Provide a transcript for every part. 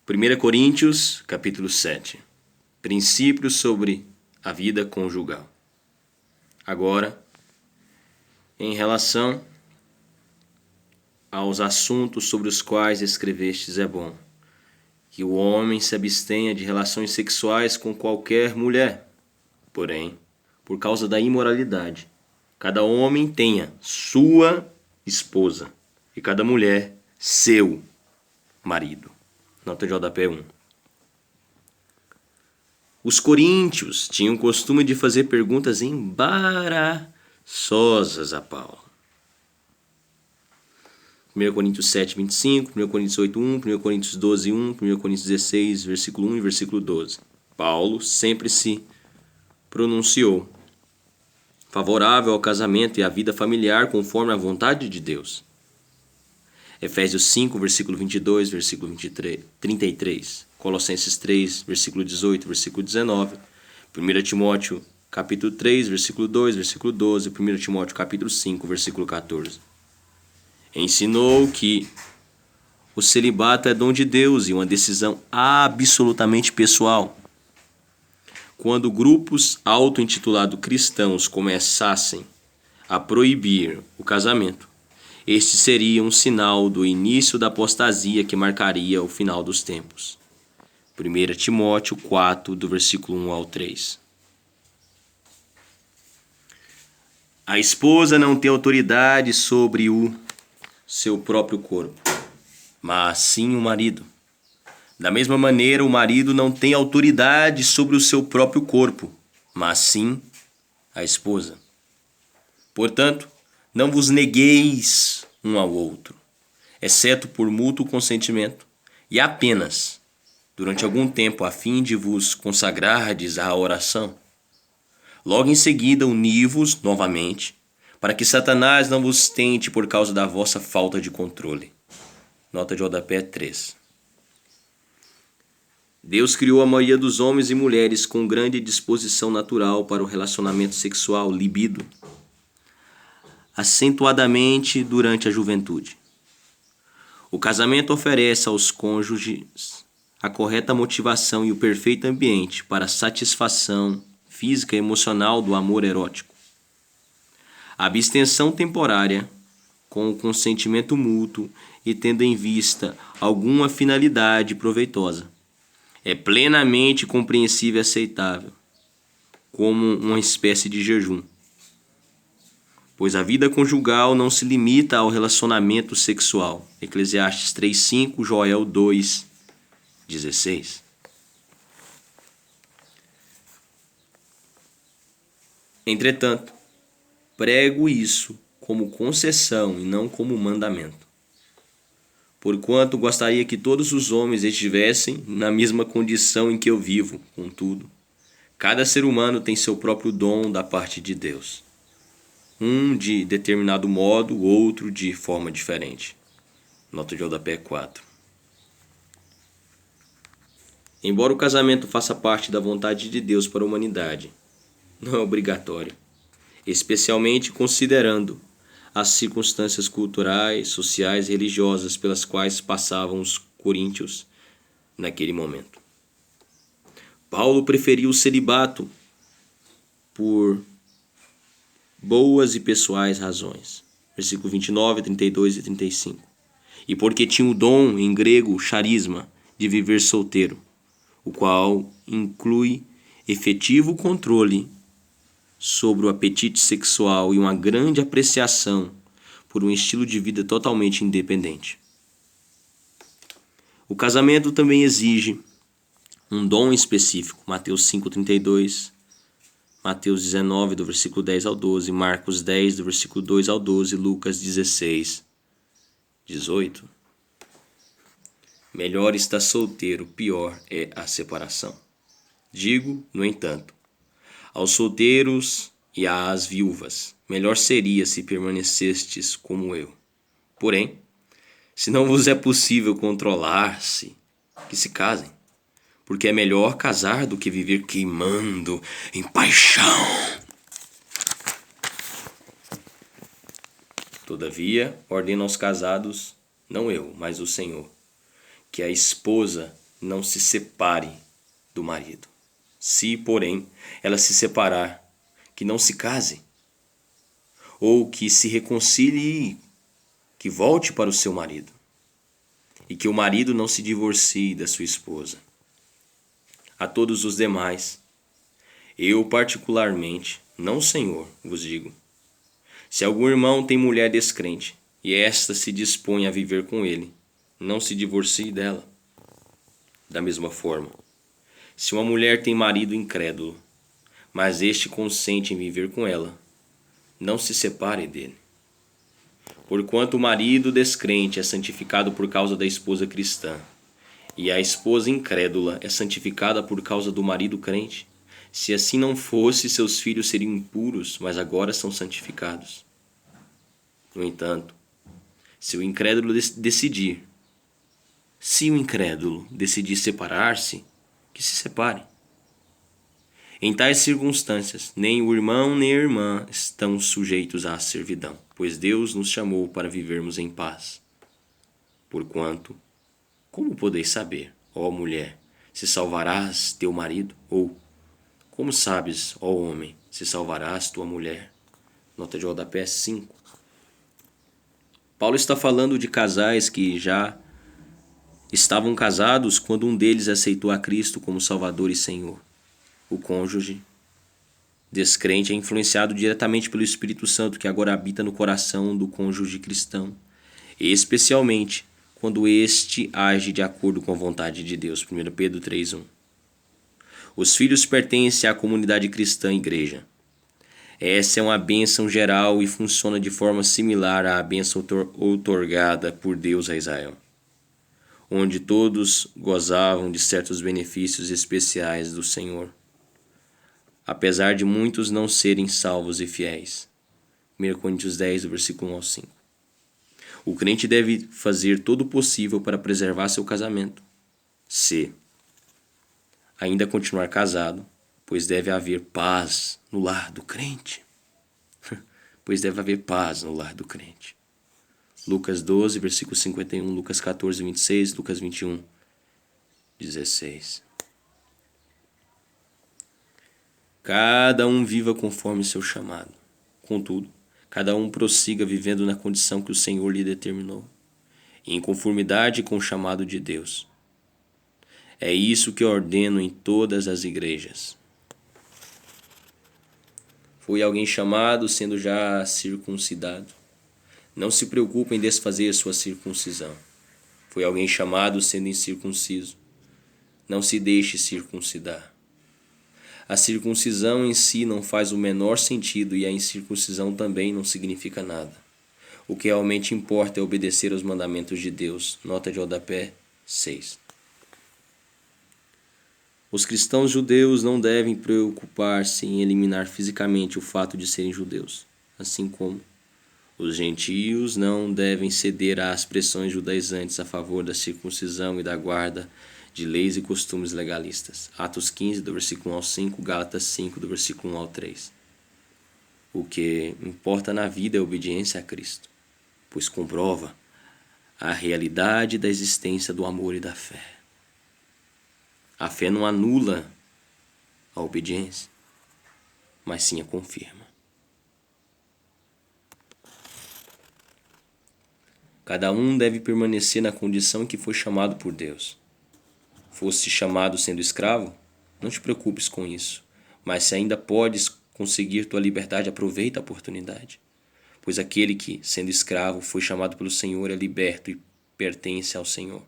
1 Coríntios, capítulo 7. Princípios sobre a vida conjugal. Agora, em relação aos assuntos sobre os quais escrevestes, é bom que o homem se abstenha de relações sexuais com qualquer mulher. Porém, por causa da imoralidade, cada homem tenha sua esposa e cada mulher seu marido. Nota de rodapé 1. Os coríntios tinham o costume de fazer perguntas embaraçosas a Paulo. 1 Coríntios 7, 25, 1 Coríntios 8, 1, 1 Coríntios 12, 1, 1 Coríntios 16, versículo 1 e versículo 12. Paulo sempre se pronunciou favorável ao casamento e à vida familiar conforme a vontade de Deus. Efésios 5, versículo 22, versículo 33, Colossenses 3, versículo 18, versículo 19, 1 Timóteo, capítulo 3, versículo 2, versículo 12, 1 Timóteo, capítulo 5, versículo 14. Ensinou que o celibato é dom de Deus e uma decisão absolutamente pessoal. Quando grupos auto-intitulados cristãos começassem a proibir o casamento, este seria um sinal do início da apostasia que marcaria o final dos tempos. 1 Timóteo 4, do versículo 1 ao 3. A esposa não tem autoridade sobre o seu próprio corpo, mas sim o marido. Da mesma maneira, o marido não tem autoridade sobre o seu próprio corpo, mas sim a esposa. Portanto, não vos negueis um ao outro, exceto por mútuo consentimento, e apenas durante algum tempo a fim de vos consagrardes à oração. Logo em seguida, uni-vos novamente, para que Satanás não vos tente por causa da vossa falta de controle. Nota de rodapé 3. Deus criou a maioria dos homens e mulheres com grande disposição natural para o relacionamento sexual, libido, acentuadamente durante a juventude. O casamento oferece aos cônjuges a correta motivação e o perfeito ambiente para a satisfação física e emocional do amor erótico. A abstenção temporária, com o consentimento mútuo e tendo em vista alguma finalidade proveitosa, é plenamente compreensível e aceitável, como uma espécie de jejum. Pois a vida conjugal não se limita ao relacionamento sexual. Eclesiastes 3:5, Joel 2:16. Entretanto, prego isso como concessão e não como mandamento. Porquanto gostaria que todos os homens estivessem na mesma condição em que eu vivo. Contudo, cada ser humano tem seu próprio dom da parte de Deus. Um de determinado modo, outro de forma diferente. Nota de rodapé 4. Embora o casamento faça parte da vontade de Deus para a humanidade, não é obrigatório, especialmente considerando as circunstâncias culturais, sociais e religiosas pelas quais passavam os coríntios naquele momento. Paulo preferiu o celibato por boas e pessoais razões. Versículo 29, 32 e 35. E porque tinha o dom, em grego, charisma, de viver solteiro, o qual inclui efetivo controle sobre o apetite sexual e uma grande apreciação por um estilo de vida totalmente independente. O casamento também exige um dom específico. Mateus 5:32, Mateus 19, do versículo 10 ao 12, Marcos 10, do versículo 2 ao 12, Lucas 16:18. Melhor estar solteiro, pior é a separação. Digo, no entanto, aos solteiros e às viúvas, melhor seria se permanecestes como eu. Porém, se não vos é possível controlar-se, que se casem, porque é melhor casar do que viver queimando em paixão. Todavia, ordeno aos casados, não eu, mas o Senhor, que a esposa não se separe do marido. Se, porém, ela se separar, que não se case, ou que se reconcilie, que volte para o seu marido, e que o marido não se divorcie da sua esposa. A todos os demais, eu particularmente, não o Senhor, vos digo, se algum irmão tem mulher descrente, e esta se dispõe a viver com ele, não se divorcie dela. Da mesma forma, se uma mulher tem marido incrédulo, mas este consente em viver com ela, não se separe dele. Porquanto o marido descrente é santificado por causa da esposa cristã, e a esposa incrédula é santificada por causa do marido crente, se assim não fosse, seus filhos seriam impuros, mas agora são santificados. No entanto, se o incrédulo decidir separar-se, que se separe. Em tais circunstâncias, nem o irmão nem a irmã estão sujeitos à servidão, pois Deus nos chamou para vivermos em paz. Porquanto, como podeis saber, ó mulher, se salvarás teu marido? Ou, como sabes, ó homem, se salvarás tua mulher? Nota de rodapé 5. Paulo está falando de casais que já estavam casados quando um deles aceitou a Cristo como Salvador e Senhor. O cônjuge descrente é influenciado diretamente pelo Espírito Santo que agora habita no coração do cônjuge cristão, especialmente quando este age de acordo com a vontade de Deus. 1 Pedro 3:1. Os filhos pertencem à comunidade cristã igreja. Essa é uma bênção geral e funciona de forma similar à bênção outorgada por Deus a Israel, onde todos gozavam de certos benefícios especiais do Senhor, apesar de muitos não serem salvos e fiéis. 1 Coríntios 10, do versículo 1 ao 5. O crente deve fazer todo o possível para preservar seu casamento, se ainda continuar casado, pois deve haver paz no lar do crente. Pois deve haver paz no lar do crente. Lucas 12, versículo 51, Lucas 14, 26, Lucas 21, 16. Cada um viva conforme seu chamado. Contudo, cada um prossiga vivendo na condição que o Senhor lhe determinou, em conformidade com o chamado de Deus. É isso que ordeno em todas as igrejas. Foi alguém chamado sendo já circuncidado. Não se preocupe em desfazer sua circuncisão. Foi alguém chamado sendo incircunciso. Não se deixe circuncidar. A circuncisão em si não faz o menor sentido e a incircuncisão também não significa nada. O que realmente importa é obedecer aos mandamentos de Deus. Nota de rodapé 6. Os cristãos judeus não devem preocupar-se em eliminar fisicamente o fato de serem judeus, assim como os gentios não devem ceder às pressões judaizantes a favor da circuncisão e da guarda de leis e costumes legalistas. Atos 15, do versículo 1 ao 5, Gálatas 5, do versículo 1 ao 3. O que importa na vida é a obediência a Cristo, pois comprova a realidade da existência do amor e da fé. A fé não anula a obediência, mas sim a confirma. Cada um deve permanecer na condição em que foi chamado por Deus. Foste chamado sendo escravo? Não te preocupes com isso, mas se ainda podes conseguir tua liberdade, aproveita a oportunidade. Pois aquele que, sendo escravo, foi chamado pelo Senhor é liberto e pertence ao Senhor.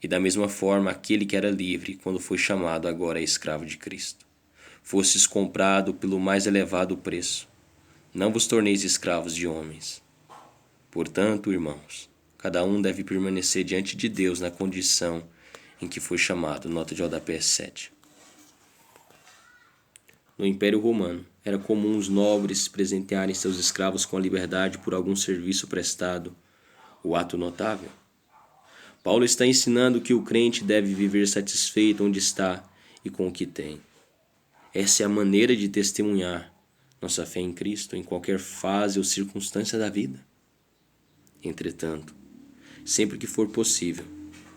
E da mesma forma, aquele que era livre, quando foi chamado, agora é escravo de Cristo. Fostes comprado pelo mais elevado preço. Não vos torneis escravos de homens. Portanto, irmãos, cada um deve permanecer diante de Deus na condição em que foi chamado. Nota de rodapé 7. No Império Romano, era comum os nobres presentearem seus escravos com a liberdade por algum serviço prestado, o ato notável. Paulo está ensinando que o crente deve viver satisfeito onde está e com o que tem. Essa é a maneira de testemunhar nossa fé em Cristo em qualquer fase ou circunstância da vida. Entretanto, sempre que for possível,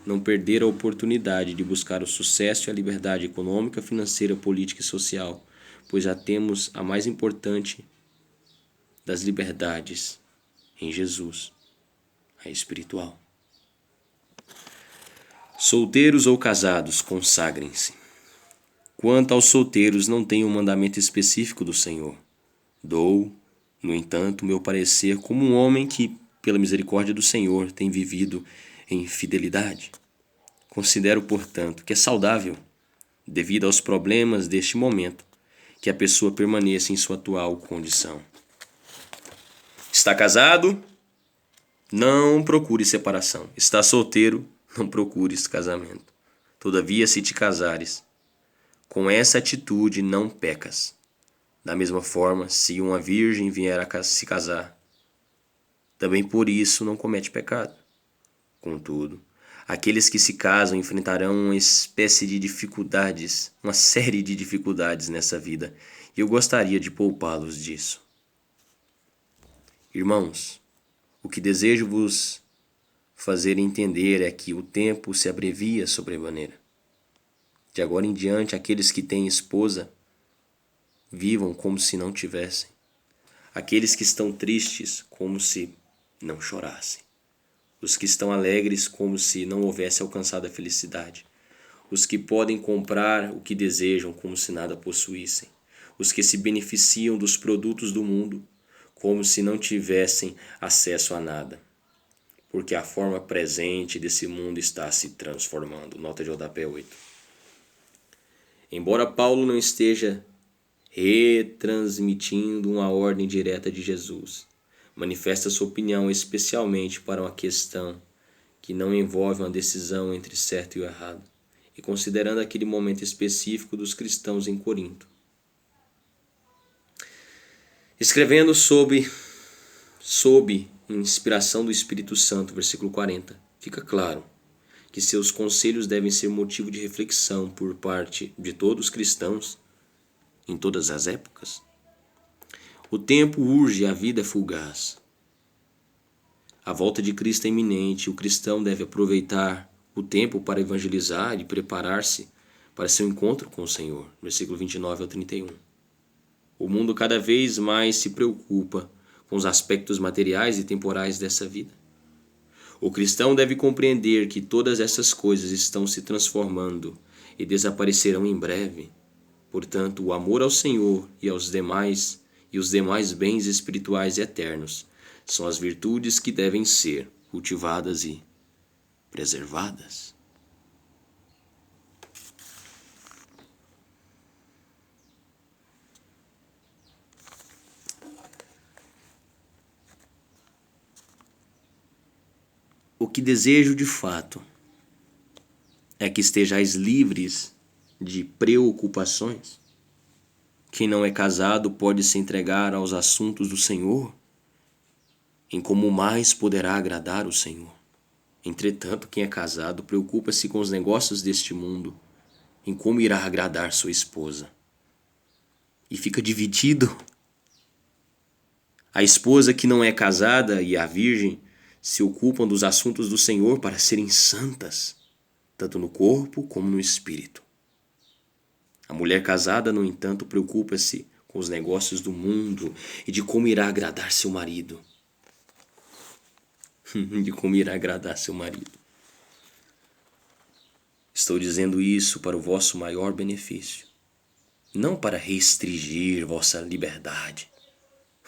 não perder a oportunidade de buscar o sucesso e a liberdade econômica, financeira, política e social, pois já temos a mais importante das liberdades em Jesus, a espiritual. Solteiros ou casados, consagrem-se. Quanto aos solteiros, não tenho um mandamento específico do Senhor. Dou, no entanto, meu parecer como um homem que, pela misericórdia do Senhor, tem vivido em fidelidade. Considero, portanto, que é saudável, devido aos problemas deste momento, que a pessoa permaneça em sua atual condição. Está casado? Não procure separação. Está solteiro? Não procures casamento. Todavia, se te casares, com essa atitude não pecas. Da mesma forma, se uma virgem vier a se casar, também por isso não comete pecado. Contudo, aqueles que se casam enfrentarão uma série de dificuldades nessa vida, e eu gostaria de poupá-los disso. Irmãos, o que desejo vos fazer entender é que o tempo se abrevia sobremaneira. De agora em diante, aqueles que têm esposa, vivam como se não tivessem. Aqueles que estão tristes, como se não chorassem. Os que estão alegres, como se não houvesse alcançado a felicidade. Os que podem comprar o que desejam, como se nada possuíssem. Os que se beneficiam dos produtos do mundo, como se não tivessem acesso a nada. Porque a forma presente desse mundo está se transformando. Nota de rodapé 8. Embora Paulo não esteja retransmitindo uma ordem direta de Jesus, manifesta sua opinião especialmente para uma questão que não envolve uma decisão entre certo e o errado, e considerando aquele momento específico dos cristãos em Corinto. Escrevendo sob inspiração do Espírito Santo, versículo 40, fica claro que seus conselhos devem ser motivo de reflexão por parte de todos os cristãos em todas as épocas. O tempo urge e a vida é fugaz. A volta de Cristo é iminente. O cristão deve aproveitar o tempo para evangelizar e preparar-se para seu encontro com o Senhor. Versículo 29 ao 31. O mundo cada vez mais se preocupa com os aspectos materiais e temporais dessa vida. O cristão deve compreender que todas essas coisas estão se transformando e desaparecerão em breve. Portanto, o amor ao Senhor e os demais bens espirituais e eternos são as virtudes que devem ser cultivadas e preservadas. O que desejo de fato é que estejais livres de preocupações. Quem não é casado pode se entregar aos assuntos do Senhor, em como mais poderá agradar o Senhor. Entretanto, quem é casado preocupa-se com os negócios deste mundo, em como irá agradar sua esposa. E fica dividido. A esposa que não é casada e a virgem se ocupam dos assuntos do Senhor para serem santas, tanto no corpo como no espírito. A mulher casada, no entanto, preocupa-se com os negócios do mundo e de como irá agradar seu marido. De como irá agradar seu marido. Estou dizendo isso para o vosso maior benefício, não para restringir vossa liberdade,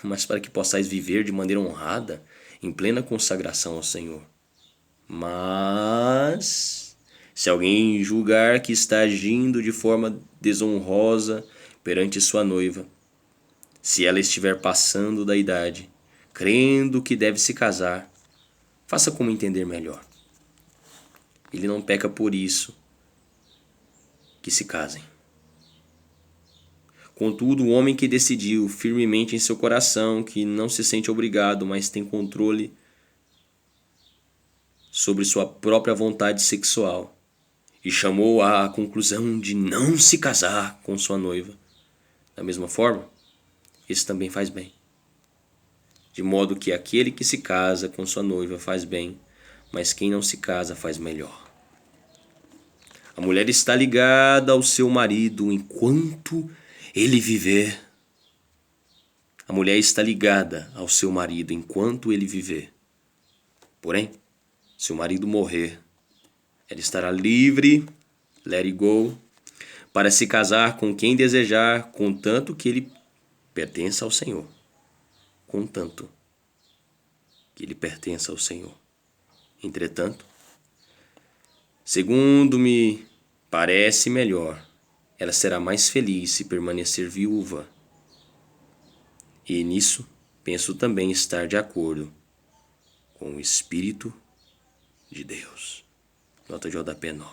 mas para que possais viver de maneira honrada, em plena consagração ao Senhor. Mas, se alguém julgar que está agindo de forma desonrosa perante sua noiva, se ela estiver passando da idade, crendo que deve se casar, faça como entender melhor. Ele não peca por isso que se casem. Contudo, o homem que decidiu firmemente em seu coração que não se sente obrigado, mas tem controle sobre sua própria vontade sexual e chamou à conclusão de não se casar com sua noiva, da mesma forma, esse também faz bem. De modo que aquele que se casa com sua noiva faz bem, mas quem não se casa faz melhor. A mulher está ligada ao seu marido enquanto ele viver. A mulher está ligada ao seu marido enquanto ele viver. Porém, se o marido morrer, ela estará livre, let it go, para se casar com quem desejar, contanto que ele pertença ao Senhor. Contanto que ele pertença ao Senhor. Entretanto, segundo me parece melhor, ela será mais feliz se permanecer viúva. E nisso penso também estar de acordo com o Espírito de Deus. Nota de rodapé 9.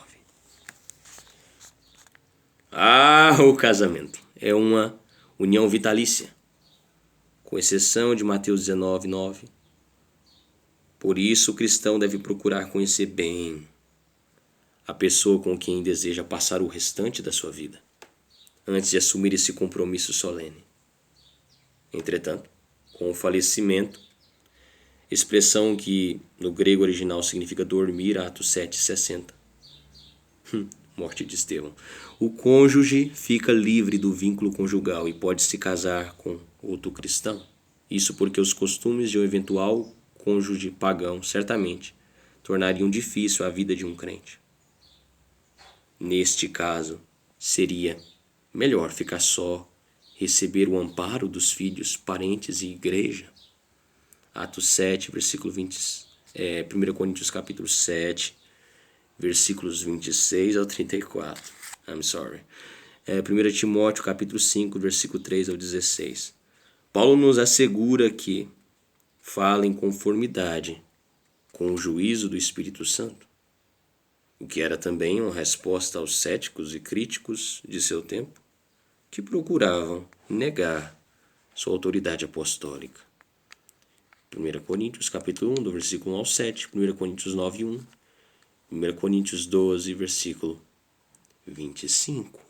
O casamento é uma união vitalícia, com exceção de Mateus 19, 9. Por isso, o cristão deve procurar conhecer bem a pessoa com quem deseja passar o restante da sua vida, antes de assumir esse compromisso solene. Entretanto, com o falecimento, expressão que no grego original significa dormir, Atos 7,60, morte de Estevão, o cônjuge fica livre do vínculo conjugal e pode se casar com outro cristão. Isso porque os costumes de um eventual cônjuge pagão certamente tornariam difícil a vida de um crente. Neste caso, seria melhor ficar só, receber o amparo dos filhos, parentes e igreja. Atos 7, versículo 20, 1 Coríntios capítulo 7, versículos 26 ao 34. 1 Timóteo capítulo 5, versículo 3 ao 16. Paulo nos assegura que fala em conformidade com o juízo do Espírito Santo, o que era também uma resposta aos céticos e críticos de seu tempo, que procuravam negar sua autoridade apostólica. 1 Coríntios capítulo 1, do versículo 1 ao 7, 1 Coríntios 9, 1, 1 Coríntios 12, versículo 25.